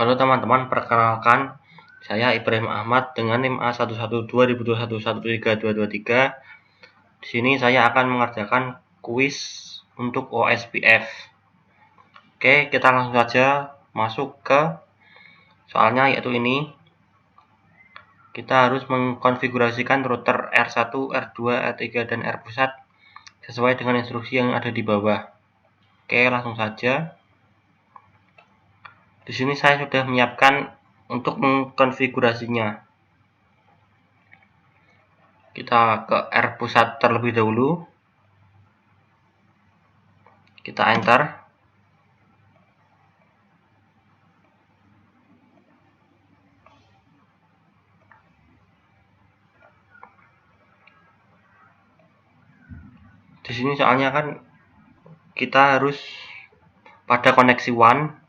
Halo teman-teman, perkenalkan saya Ibrahim Ahmad dengan NIM A112021132223. Di sini saya akan mengerjakan kuis untuk OSPF. Oke, kita langsung saja masuk ke soalnya, yaitu ini. Kita harus mengkonfigurasikan router R1, R2, R3, dan R pusat sesuai dengan instruksi yang ada di bawah. Oke, langsung saja. Di sini saya sudah menyiapkan untuk mengkonfigurasinya. Kita ke R pusat terlebih dahulu. Kita enter. Di sini soalnya kan kita harus pada koneksi WAN.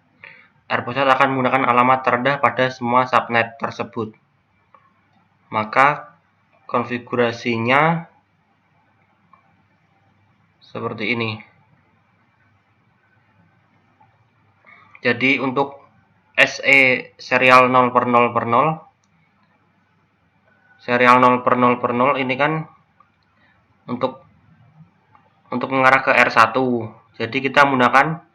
R pusat akan menggunakan alamat terendah pada semua subnet tersebut. Maka konfigurasinya seperti ini. Jadi untuk SE serial 0/0/0, serial 0/0/0 ini kan untuk mengarah ke R1. Jadi kita menggunakan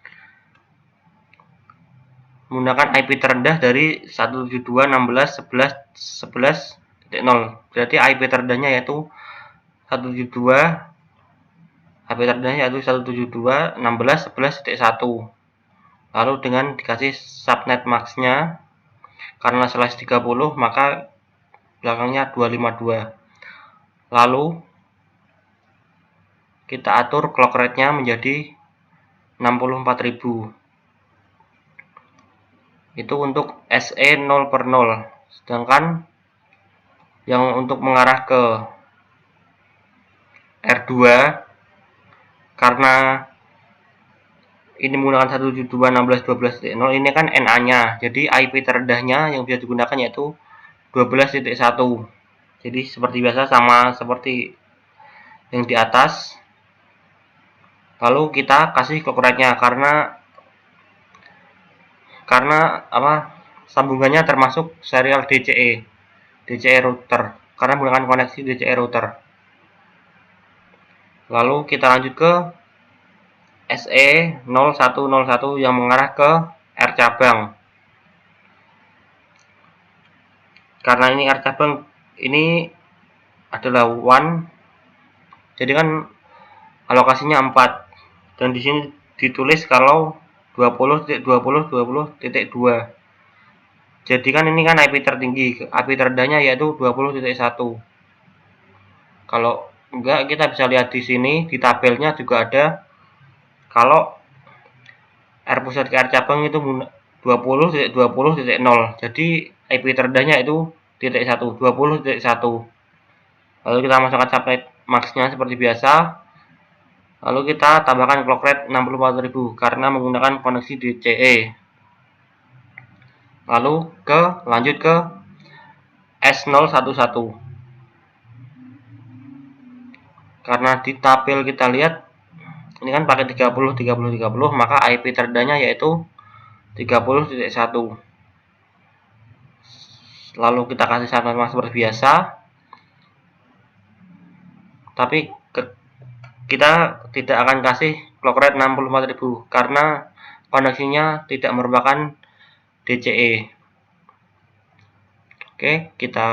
IP terendah dari 172.16.11.11.0. Berarti IP terendahnya yaitu 172.16.11.1. Lalu dengan dikasih subnet maxnya, karena slash 30 maka belakangnya 252. Lalu kita atur clock rate-nya menjadi 64.000. Itu untuk SE 0/0. Sedangkan yang untuk mengarah ke R2, karena ini menggunakan 172.16.12.0, ini kan NA-nya. Jadi IP terendahnya yang bisa digunakan yaitu 12.1. Jadi seperti biasa, sama seperti yang di atas. Lalu kita kasih clock rate-nya karena sambungannya termasuk serial DCE router, karena menggunakan koneksi DCE router. Lalu kita lanjut ke SE 0101 yang mengarah ke R cabang. Karena ini R cabang ini adalah WAN, jadi kan alokasinya 4, dan di sini ditulis kalau 20.20.20.2. Jadi kan ini kan IP tertinggi, IP terendahnya yaitu 20.1. Kalau enggak, kita bisa lihat di sini di tabelnya juga ada kalau R pusat ke R cabang itu 20.20.0. Jadi IP terendahnya itu 1, 20.1. Lalu kita masukkan subnet max-nya seperti biasa. Lalu kita tambahkan clock rate 64.000 karena menggunakan koneksi DCE. Lalu lanjut ke S011. Karena di tabel kita lihat ini kan pakai 30, maka IP terendahnya yaitu 30.1. Lalu kita kasih subnet max seperti biasa. Tapi kita tidak akan kasih clock rate 64.000 karena koneksinya tidak merupakan DCE. Oke, kita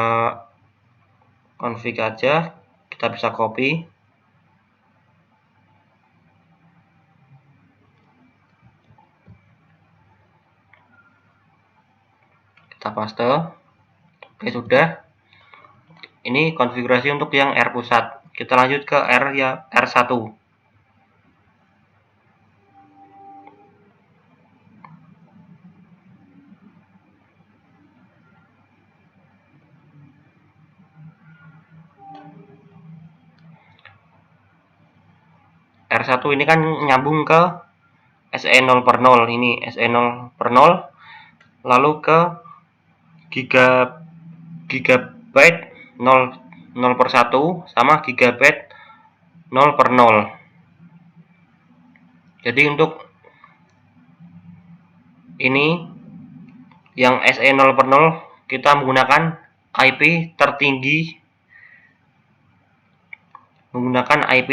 config aja. Kita bisa copy. Kita paste. Oke, sudah. Ini konfigurasi untuk yang R pusat. Kita lanjut ke R1. R1 ini kan nyambung ke SE 0/0, ini SE 0/0, lalu ke gigabyte 0/1 sama gigabyte 0/0. Jadi untuk ini yang SE 0/0 kita menggunakan IP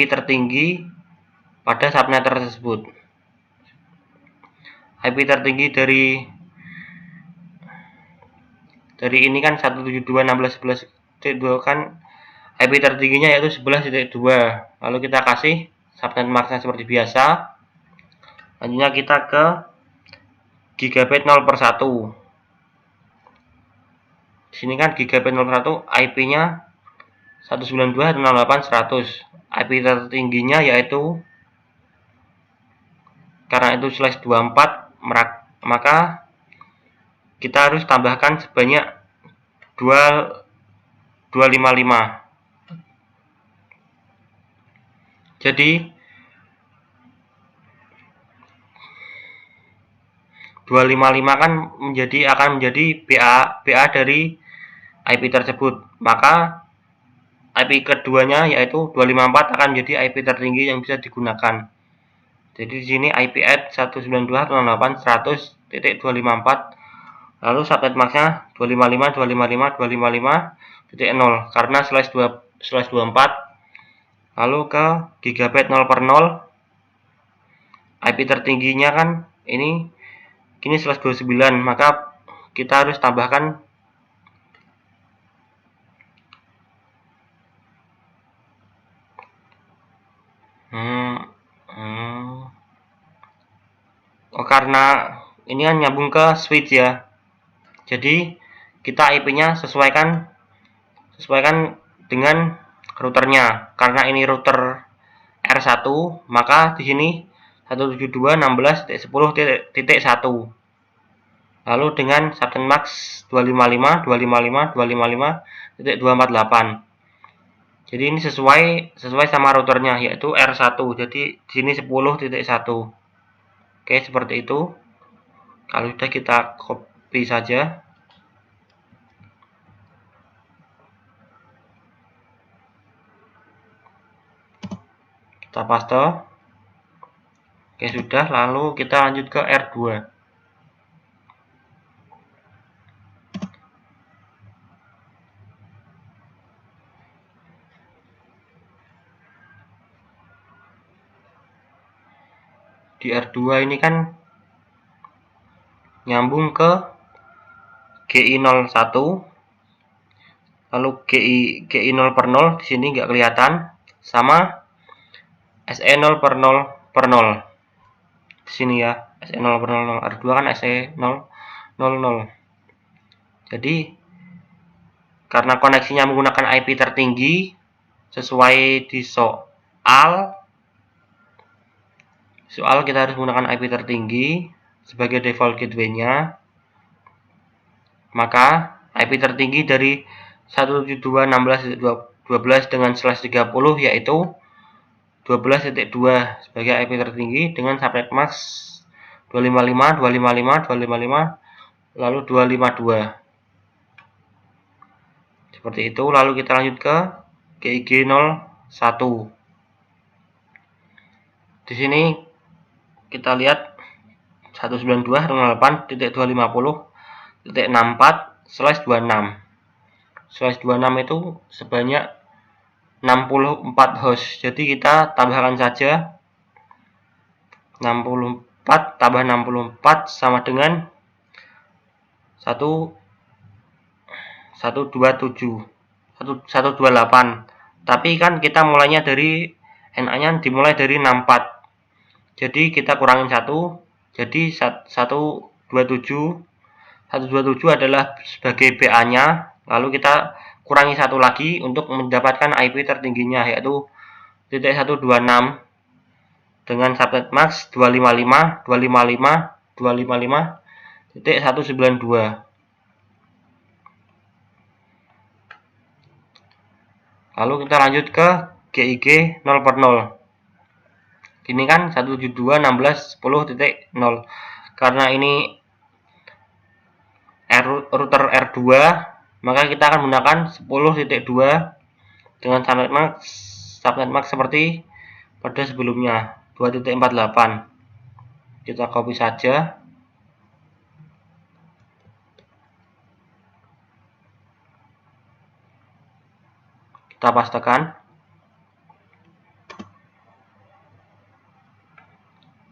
tertinggi pada subnet tersebut. IP tertinggi dari ini kan 172.16.11.2 kan IP tertingginya yaitu 11.2. Lalu kita kasih subnet max-nya seperti biasa. Selanjutnya kita ke gigabit 0/1. Di sini kan gigabit 0/1 IP-nya 192.168.100. IP tertingginya yaitu karena itu /24, maka kita harus tambahkan sebanyak 255. Jadi 255 kan akan menjadi BA dari IP tersebut. Maka IP keduanya yaitu 254 akan menjadi IP tertinggi yang bisa digunakan. Jadi di sini IP add 192.168.100.254. Lalu subnet max-nya 255.255.255.0 karena /24. Lalu ke gigabit 0/0. IP tertingginya kan ini kini /29, maka kita harus tambahkan karena ini kan nyambung ke switch ya. Jadi kita IP-nya sesuaikan dengan routernya. Karena ini router R1, maka di sini 172.16.10.1. Lalu dengan subnet max 255.255.255.248. Jadi ini sesuai sama routernya yaitu R1. Jadi di sini 10.1. Oke, seperti itu. Kalau sudah kita copy saja. Kita paste. Oke, sudah. Lalu kita lanjut ke R2. Di R2 ini kan nyambung ke GI01, lalu GI 0/0 di sini nggak kelihatan, sama SE 0/0 di sini ya, SE 0/0. R2 kan SE 0/0. Jadi karena koneksinya menggunakan IP tertinggi sesuai di soal kita harus menggunakan IP tertinggi sebagai default gateway-nya. Maka IP tertinggi dari 172.16.12 dengan /30 yaitu 12.2 sebagai IP tertinggi dengan subnet max 255, 255, 255, lalu 252. Seperti itu. Lalu kita lanjut ke GIG 01. Di sini kita lihat 192.168.250.64/26. /26 itu sebanyak 64 host. Jadi kita tambahkan saja 64 tambah 64 sama dengan 128. Tapi kan kita mulainya dari NA-nya dimulai dari 64. Jadi kita kurangin 1. Jadi 127 adalah sebagai BA-nya. Lalu kita kurangi 1 lagi untuk mendapatkan IP tertingginya yaitu 0.126 dengan subnet max 255, 255, 255.192. Lalu kita lanjut ke GIG 0/0. Ini kan 172.16.10.0. Karena ini router R2, maka kita akan menggunakan 10.2 dengan subnet max seperti pada sebelumnya 2.48. Kita copy saja. Kita pastekan.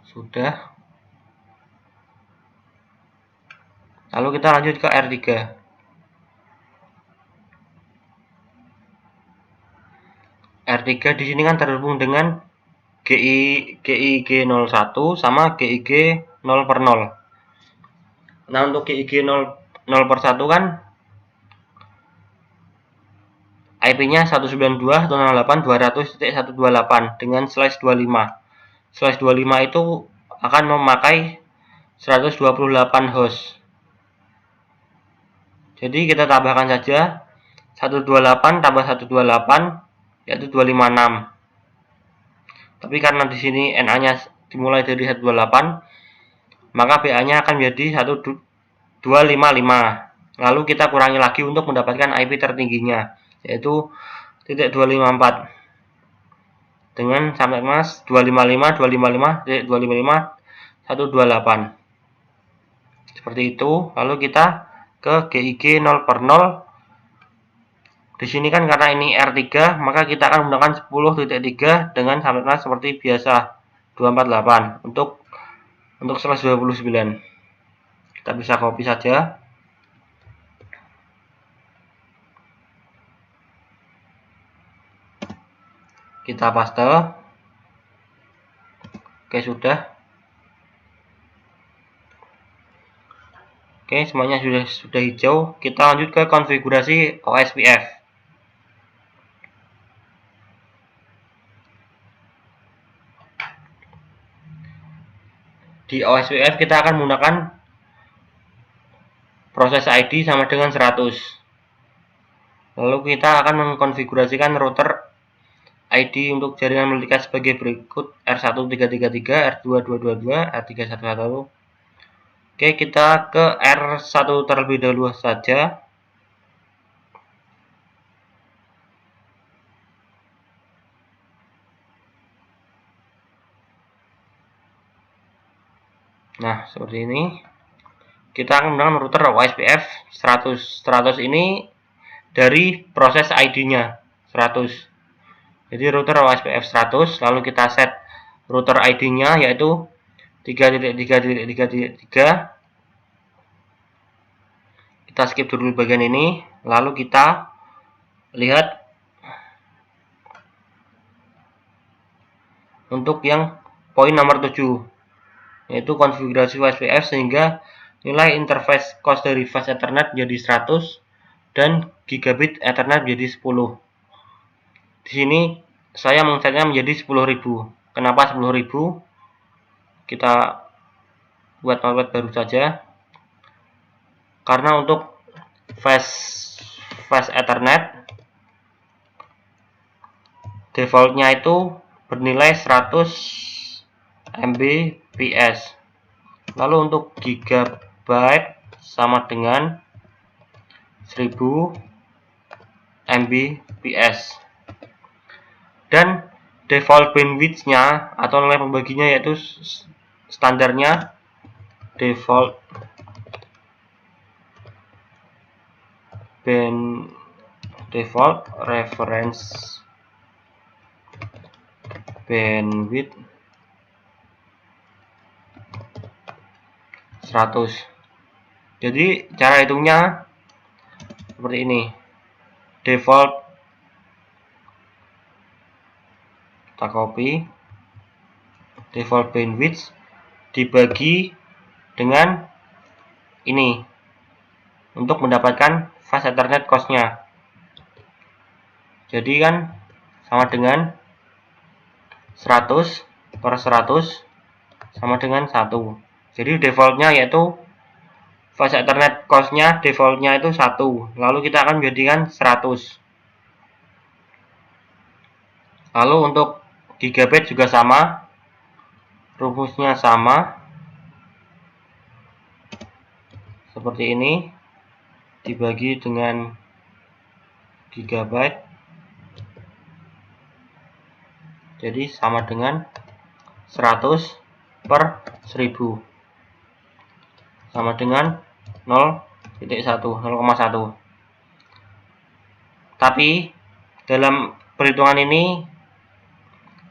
Sudah. Lalu kita lanjut ke R3. R3 di sini kan terhubung dengan GIG01 sama GIG 0/0. Nah, untuk GIG 0/1 kan IP-nya 192.168.200.128 dengan /25. /25 itu akan memakai 128 host. Jadi kita tambahkan saja 128 tambah 128 yaitu 256. Tapi karena di sini NA-nya dimulai dari 128, maka BA-nya akan menjadi 1255. Lalu kita kurangi lagi untuk mendapatkan IP tertingginya, yaitu .254 dengan sampai mas 255 128. Seperti itu. Lalu kita ke GIG 0/0. Di sini kan karena ini R3, maka kita akan menggunakan 10.3 dengan sampai mas seperti biasa 248 untuk 129. Kita bisa copy saja. Kita paste. Oke, sudah. Oke, semuanya sudah hijau. Kita lanjut ke konfigurasi OSPF. Di OSPF kita akan menggunakan proses ID sama dengan 100. Lalu kita akan mengkonfigurasikan router ID untuk jaringan multicast sebagai berikut: R1333, R2222, R3111. Oke, kita ke R1 terlebih dahulu saja. Nah, seperti ini. Kita akan menggunakan router OSPF 100. 100 ini dari proses ID-nya 100. Jadi router OSPF 100, lalu kita set router ID-nya yaitu 3.3.3.3. Kita skip dulu bagian ini, lalu kita lihat untuk yang poin nomor 7, yaitu konfigurasi OSPF sehingga nilai interface cost dari fast Ethernet menjadi 100 dan gigabit Ethernet menjadi 10. Di sini saya mengsetnya menjadi 10.000. Kenapa 10.000? Kita buat template baru saja. Karena untuk fast Ethernet defaultnya itu bernilai 100 Mbps. Lalu untuk gigabyte sama dengan 1000 Mbps. Dan default bandwidth-nya atau nilai pembaginya yaitu standarnya default reference bandwidth 100. Jadi cara hitungnya seperti ini. Default, kita copy, default bandwidth dibagi dengan ini untuk mendapatkan fast Ethernet cost-nya. Jadi kan sama dengan 100 per 100 sama dengan 1. Jadi defaultnya yaitu fast Ethernet cost-nya defaultnya itu 1. Lalu kita akan menjadikan 100. Lalu untuk gigabit juga sama. Rumusnya sama. Seperti ini. Dibagi dengan gigabyte. Jadi sama dengan 100 per 1000. Sama dengan 0,1. Tapi dalam perhitungan ini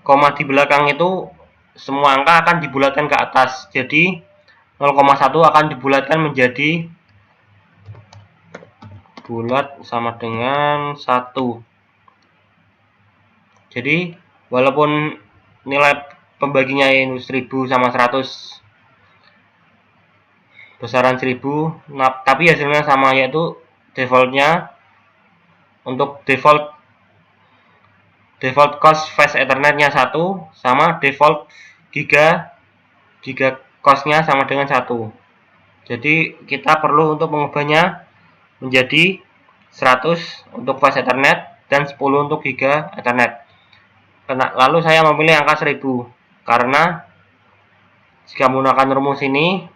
koma di belakang itu semua angka akan dibulatkan ke atas. Jadi 0,1 akan dibulatkan menjadi bulat sama dengan 1. Jadi walaupun nilai pembaginya ini 1000 sama 100 besaran 1000, nah, tapi hasilnya sama, yaitu defaultnya untuk default cost fast ethernetnya 1 sama default giga cost-nya sama dengan 1. Jadi kita perlu untuk mengubahnya menjadi 100 untuk fast ethernet dan 10 untuk giga ethernet. Lalu saya memilih angka 1000 karena jika menggunakan rumus ini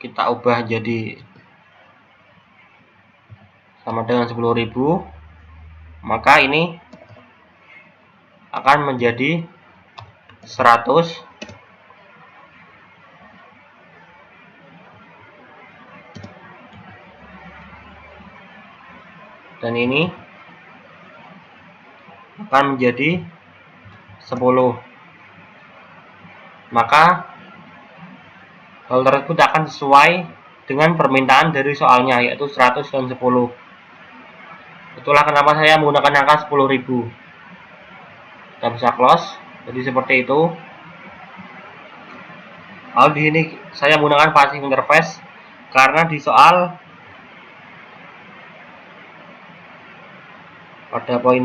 kita ubah jadi sama dengan 10.000, maka ini akan menjadi 100 dan ini akan menjadi 10. Maka hal tersebut akan sesuai dengan permintaan dari soalnya, yaitu 100 dan 10. Itulah kenapa saya menggunakan angka 10.000. Kita bisa close. Jadi seperti itu. Lalu di sini saya menggunakan passive interface karena di soal pada poin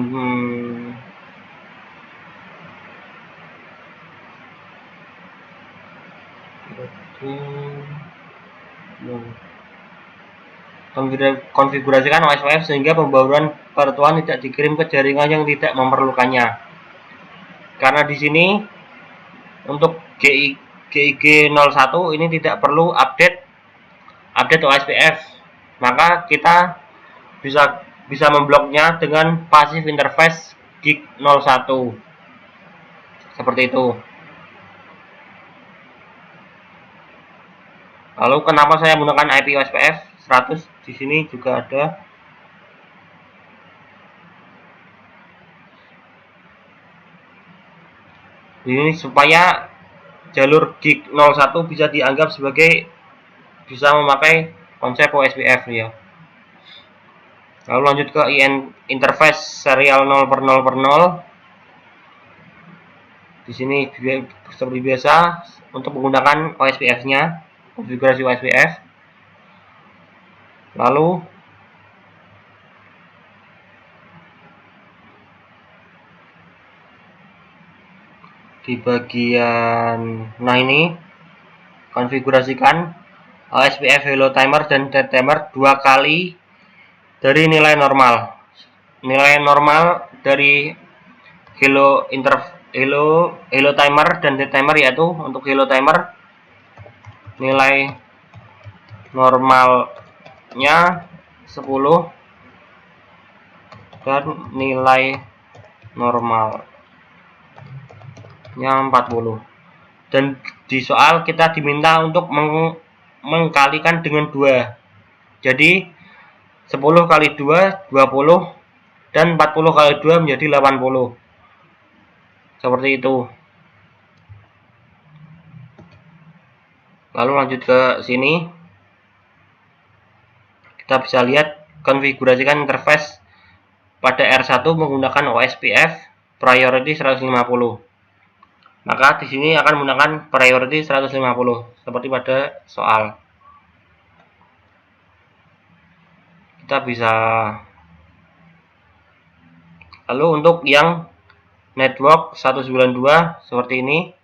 konfigurasikan OSPF sehingga pembauran pertuan tidak dikirim ke jaringan yang tidak memerlukannya. Karena di sini untuk GIG 01 ini tidak perlu update OSPF, maka kita bisa membloknya dengan passive interface GIG 01 seperti itu. Lalu kenapa saya menggunakan IP OSPF 100? Di sini juga ada. Ini supaya jalur GIG 01 bisa dianggap sebagai bisa memakai konsep OSPF ya. Lalu lanjut ke interface serial 0 per 0 per 0. Di sini seperti biasa untuk menggunakan OSPF-nya, konfigurasi OSPF. Lalu di bagian ini konfigurasikan OSPF hello timer dan dead timer 2 kali dari nilai normal. Nilai normal dari hello timer dan dead timer, yaitu untuk hello timer nilai normalnya 10 dan nilai normalnya 40. Dan di soal kita diminta untuk mengkalikan dengan 2. Jadi 10 kali 2 20 dan 40 kali 2 menjadi 80. Seperti itu. Lalu lanjut ke sini. Kita bisa lihat konfigurasikan interface pada R1 menggunakan OSPF priority 150. Maka di sini akan menggunakan priority 150 seperti pada soal. Kita bisa. Lalu untuk yang network 192 seperti ini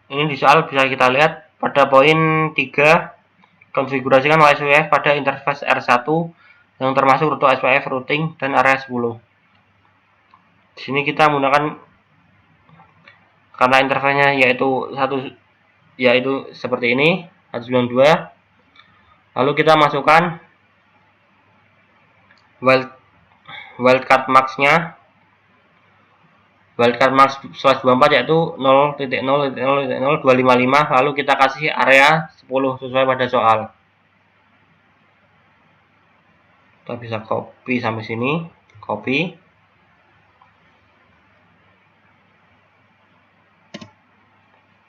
di soal bisa kita lihat pada poin 3, konfigurasikan OSPF pada interface R1 yang termasuk rute OSPF routing dan area 10. Di sini kita menggunakan karena interface-nya yaitu seperti ini 192. Lalu kita masukkan wildcard max-nya wildcard max slash 24 yaitu 0.0.0.0255, lalu kita kasih area 10 sesuai pada soal. Kita bisa copy sampai sini, copy.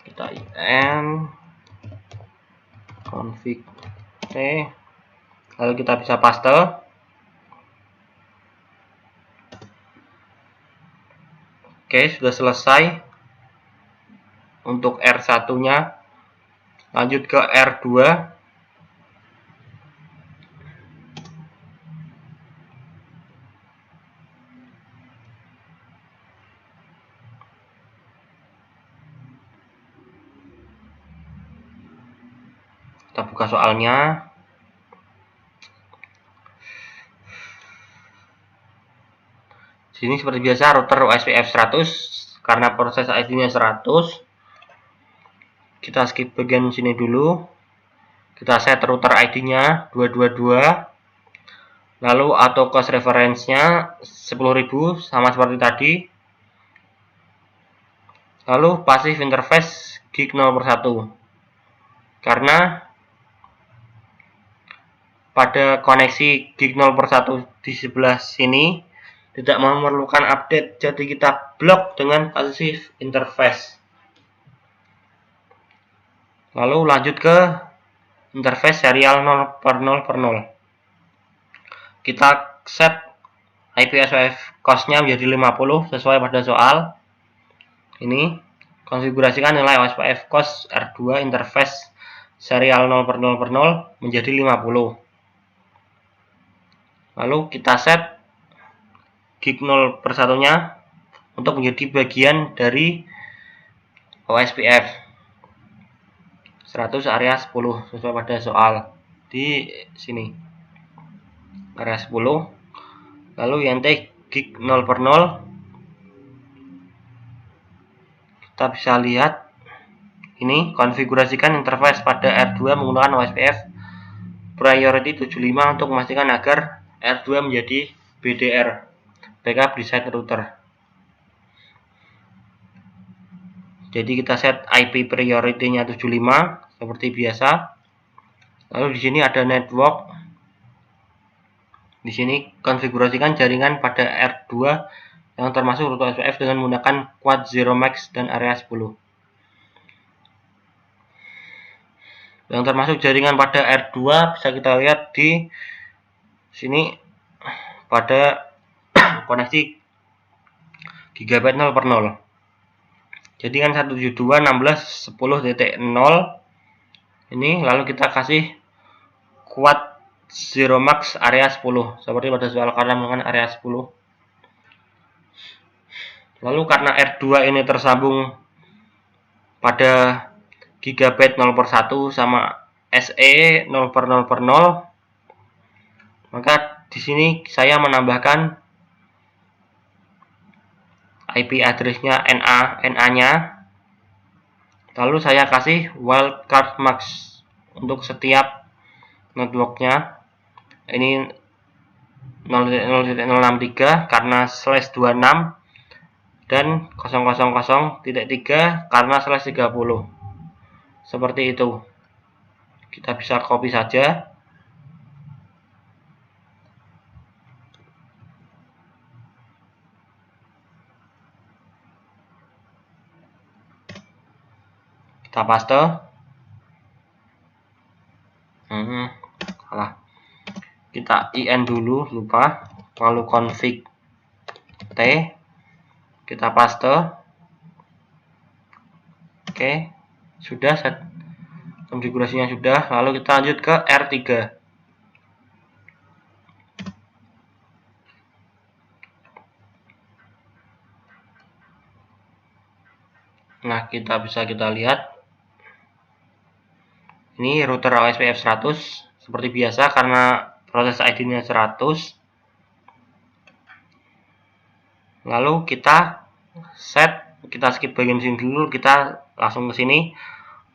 Kita in config T, lalu kita bisa paste. Oke, sudah selesai untuk R1 nya. Lanjut ke R2. Kita buka soalnya. Sini seperti biasa router OSPF 100 karena proses ID-nya 100. Kita skip bagian sini dulu. Kita set router ID-nya 222. Lalu auto cost reference-nya 10.000 sama seperti tadi. Lalu passive interface gig 0/1. Karena pada koneksi gig 0/1 di sebelah sini tidak memerlukan update, jadi kita blok dengan passive interface. Lalu lanjut ke interface serial 0/0/0. Kita set IPsWF cost-nya menjadi 50 sesuai pada soal. Ini konfigurasikan nilai OSPF cost R2 interface serial 0/0/0 menjadi 50. Lalu kita set gig 0/1 nya untuk menjadi bagian dari OSPF 100 area 10 sesuai pada soal di sini area 10. Lalu yang T gig 0/0 kita bisa lihat ini konfigurasikan interface pada R2 menggunakan OSPF priority 75 untuk memastikan agar R2 menjadi BDR backup design router. Jadi kita set IP priority-nya 75 seperti biasa. Lalu di sini ada network. Di sini konfigurasikan jaringan pada R2 yang termasuk router OSPF dengan menggunakan quad 0 max dan area 10. Yang termasuk jaringan pada R2 bisa kita lihat di sini pada koneksi gigabyte 0/0. Jadi kan 172.16.10.0 ini, lalu kita kasih quad 0 max area 10 seperti pada soal karena menggunakan area 10. Lalu karena R2 ini tersambung pada gigabyte 0/1 sama SE 0/0/0, maka di sini saya menambahkan IP address-nya NA-nya. Lalu saya kasih wildcard max untuk setiap networknya. Ini 0.0.063 karena /26 dan 000.3 karena /30. Seperti itu. Kita bisa copy saja. Kita paste. Kita in dulu, lupa. Lalu config T. Kita paste. Oke, sudah set konfigurasinya sudah. Lalu kita lanjut ke R3. Nah, kita lihat ini router OSPF 100 seperti biasa karena proses ID-nya 100. Lalu kita skip bagian sini dulu, kita langsung ke sini.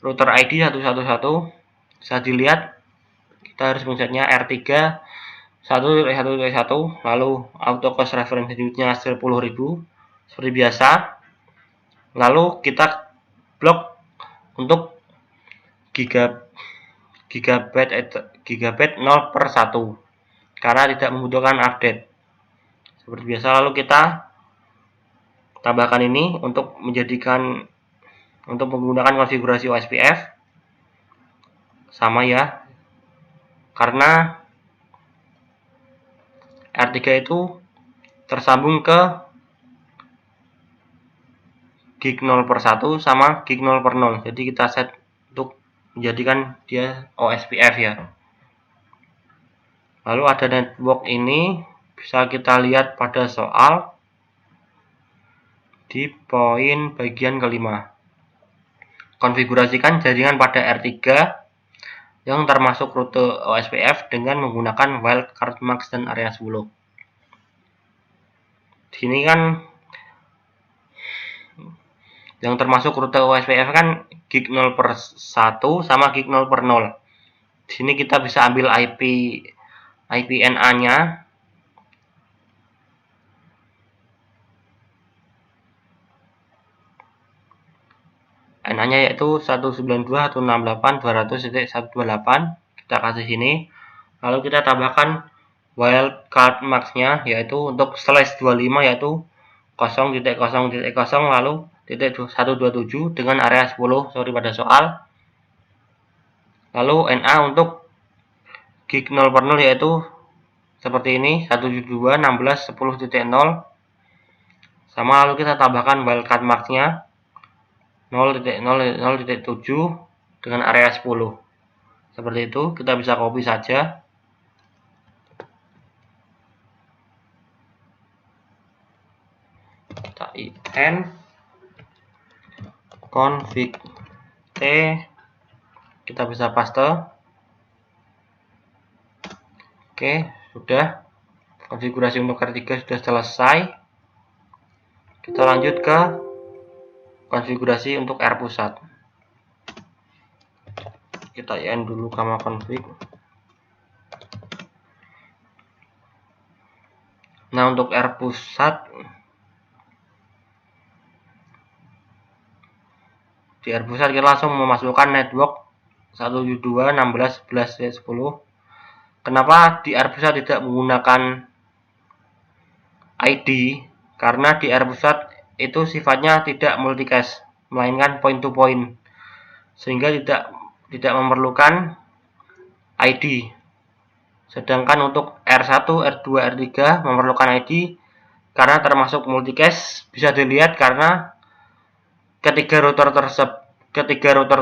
Router ID 111 bisa dilihat. Kita harus mensetnya R3 1.1.1, lalu auto cost reference unitnya 10.000 seperti biasa. Lalu kita blok untuk gigabit 0/1 karena tidak membutuhkan update. Seperti biasa, lalu kita tambahkan ini untuk menggunakan konfigurasi OSPF sama ya, karena R3 itu tersambung ke gig 0/1 sama gig 0/0. Jadi kita set untuk menjadikan dia OSPF ya. Lalu ada network ini, bisa kita lihat pada soal di poin bagian kelima. Konfigurasikan jaringan pada R3 yang termasuk rute OSPF dengan menggunakan wildcard max dan area 10. Di sini kan yang termasuk rute OSPF kan gig 0/1 sama gig 0/0. Di sini kita bisa ambil IP NA-nya. NA-nya yaitu 192.168.200.128. Kita kasih sini. Lalu kita tambahkan wildcard max-nya yaitu untuk /25 yaitu 0.0.0 lalu .127 dengan area 10 seperti pada soal. Lalu NA untuk gig 0/0 yaitu seperti ini 172.16.10.0 sama, lalu kita tambahkan wildcard max-nya 0.0.0.7 dengan area 10. Seperti itu, kita bisa copy saja. Kita in config t, kita bisa paste. Oke, sudah. Konfigurasi untuk R3 sudah selesai. Kita lanjut ke konfigurasi untuk R pusat. Kita in dulu gamma config. Nah, untuk R pusat, di R pusat kita langsung memasukkan network 172.16.11.10. Kenapa di R pusat tidak menggunakan ID? Karena di R pusat itu sifatnya tidak multicast, melainkan point to point, sehingga tidak memerlukan ID. Sedangkan untuk R1, R2, R3 memerlukan ID karena termasuk multicast. Bisa dilihat karena ketiga router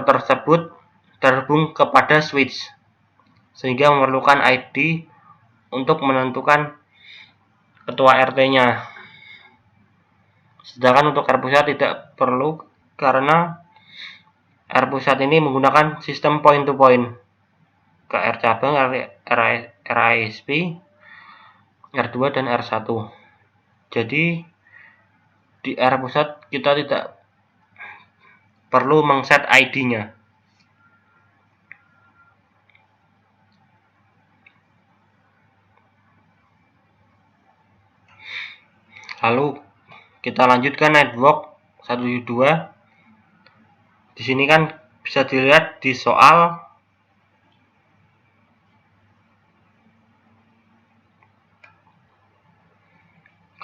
tersebut terhubung kepada switch, sehingga memerlukan ID untuk menentukan ketua RT-nya. Sedangkan untuk R pusat tidak perlu karena R pusat ini menggunakan sistem point to point ke R cabang, RISP, R2 dan R1. Jadi di R pusat kita tidak perlu mengset ID-nya. Lalu kita lanjutkan network 172. Di sini kan bisa dilihat di soal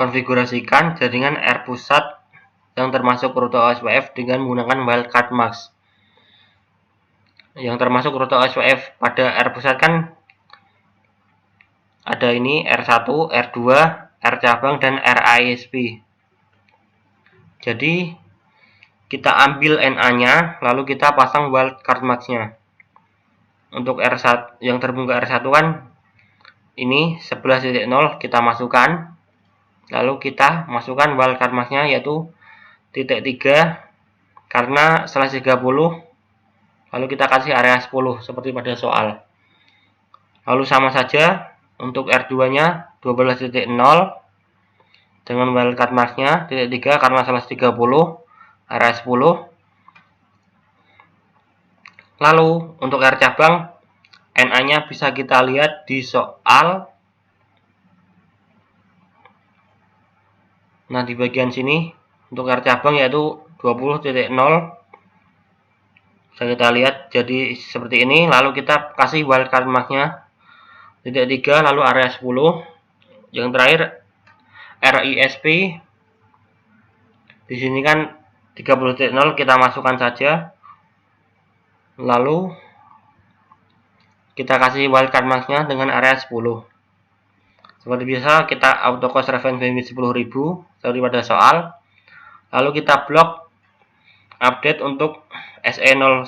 konfigurasikan jaringan R pusat yang termasuk rute OSPF dengan menggunakan wildcard max. Yang termasuk rute OSPF pada R pusat kan ada ini R1, R2, R cabang dan RISP. Jadi kita ambil NA-nya, lalu kita pasang wildcard max-nya. Untuk R1 yang terhubung ke R1 kan ini 11.0 kita masukkan, lalu kita masukkan wildcard max-nya yaitu .3 karena /30, lalu kita kasih area 10 seperti pada soal. Lalu sama saja untuk R2-nya 12.0 dengan wildcard max-nya .3 karena /30 area 10. Lalu untuk R cabang NA-nya bisa kita lihat di soal Nah, di bagian sini untuk R cabang yaitu 20.0. Bisa kita lihat jadi seperti ini. Lalu kita kasih wildcard marknya titik 3, lalu area 10. Yang terakhir RISP. Di sini kan 30.0 kita masukkan saja. Lalu kita kasih wildcard marknya dengan area 10. Seperti biasa kita auto cost reference limit 10.000 seperti pada soal. Lalu kita blok update untuk SE010,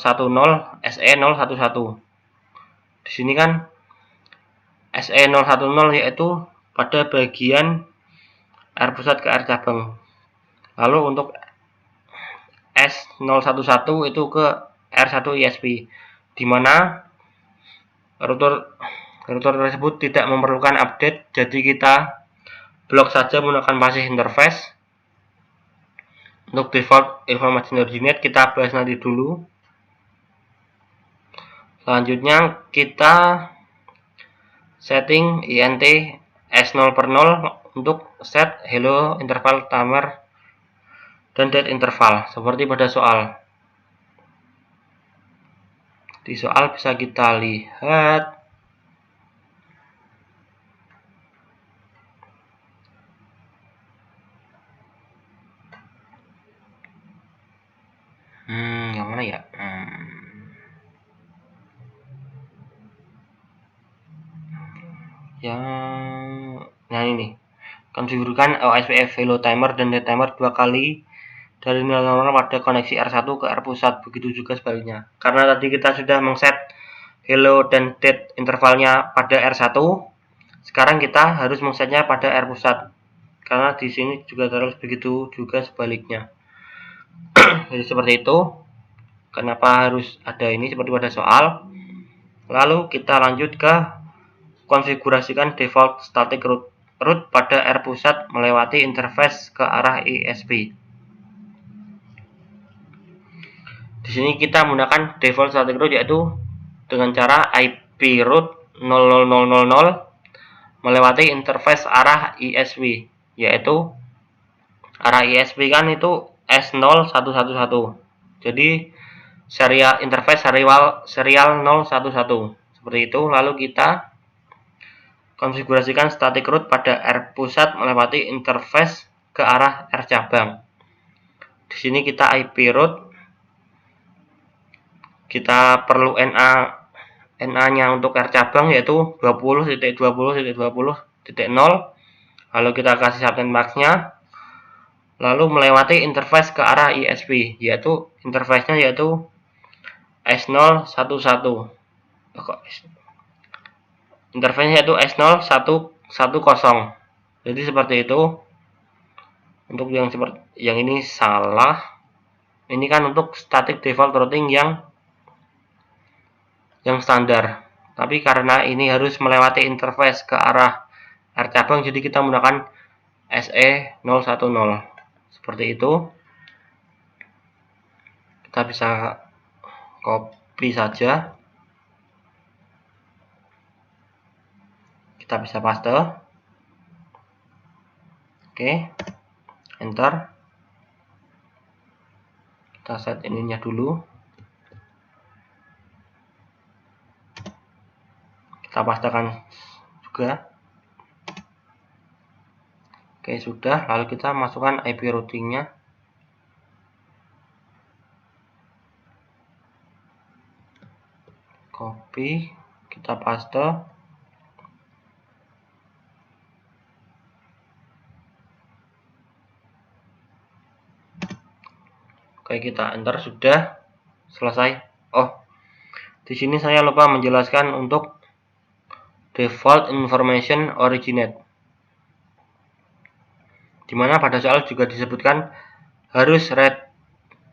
SE011. Di sini kan SE010 yaitu pada bagian R pusat ke R cabang. Lalu untuk S011 itu ke R1 ISP, di mana router tersebut tidak memerlukan update, jadi kita blok saja menggunakan basis interface. Untuk default information originate kita bahas nanti dulu. Selanjutnya kita setting int S0/0 untuk set hello interval timer dan date interval seperti pada soal. Di soal bisa kita lihat yang mana ya? Nah ini konfigurkan OSPF hello timer dan date timer 2 kali dari nilai normal pada koneksi R1 ke R pusat, begitu juga sebaliknya. Karena tadi kita sudah mengset hello dan date intervalnya pada R1, sekarang kita harus mengsetnya pada R pusat. Karena di sini juga harus begitu juga sebaliknya. Jadi seperti itu. Kenapa harus ada ini seperti pada soal. Lalu kita lanjut ke konfigurasikan default static route pada R pusat melewati interface ke arah ISP. Di sini kita menggunakan default static route yaitu dengan cara IP route 00000 melewati interface arah ISP, yaitu arah ISP kan itu S0111. Jadi serial interface serial 011 seperti itu. Lalu kita konfigurasikan static route pada R pusat melewati interface ke arah R cabang. Di sini kita IP route, kita perlu NA-nya untuk R cabang yaitu 20.20.20.0. Lalu kita kasih subnet max-nya. Lalu melewati interface ke arah ISP, yaitu interface-nya yaitu S011. Interface-nya yaitu S0110. Jadi seperti itu. Untuk yang ini salah. Ini kan untuk static default routing yang standar. Tapi karena ini harus melewati interface ke arah R cabang, jadi kita menggunakan SE010. Seperti itu. Kita bisa copy saja. Kita bisa paste. Oke. Enter. Kita set ininya dulu. Kita pastekan juga. Oke, sudah. Lalu kita masukkan IP routingnya. Copy, kita paste. Oke, kita enter, sudah selesai. Oh, di sini saya lupa menjelaskan untuk default information originate, dimana pada soal juga disebutkan harus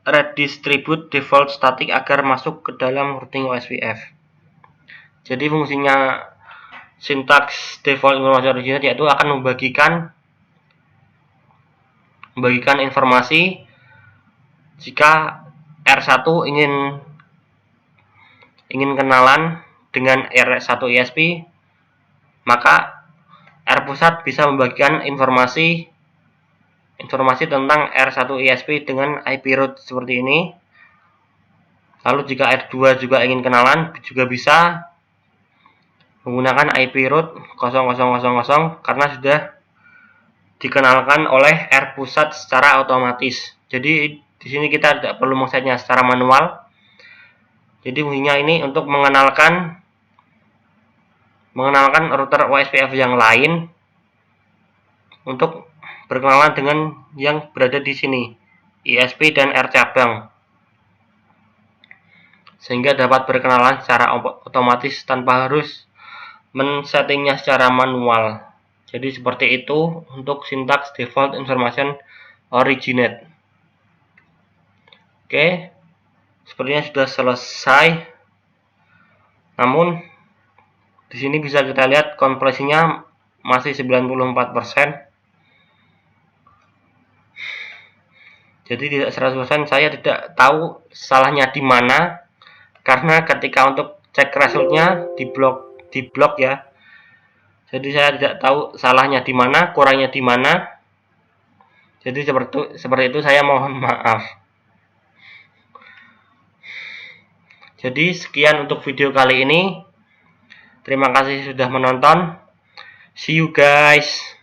redistribute default static agar masuk ke dalam routing OSPF. Jadi fungsinya sintaks default information originate yaitu akan membagikan informasi jika R1 ingin kenalan dengan R1 ISP, maka R pusat bisa membagikan informasi informasi tentang R1 ISP dengan IP root seperti ini. Lalu jika R2 juga ingin kenalan, juga bisa menggunakan IP root 0000 karena sudah dikenalkan oleh R pusat secara otomatis. Jadi di sini kita tidak perlu mengsetnya secara manual. Jadi fungsinya ini untuk mengenalkan router OSPF yang lain untuk berkenalan dengan yang berada di sini, ISP dan R cabang, sehingga dapat berkenalan secara otomatis tanpa harus men-settingnya secara manual. Jadi seperti itu untuk sintaks default information originate. Oke, sepertinya sudah selesai. Namun di sini bisa kita lihat kompresinya masih 94%. Jadi tidak 100%, saya tidak tahu salahnya di mana, karena ketika untuk cek resultnya di blok ya. Jadi saya tidak tahu salahnya di mana, kurangnya di mana. Jadi seperti itu saya mohon maaf. Jadi sekian untuk video kali ini. Terima kasih sudah menonton. See you guys.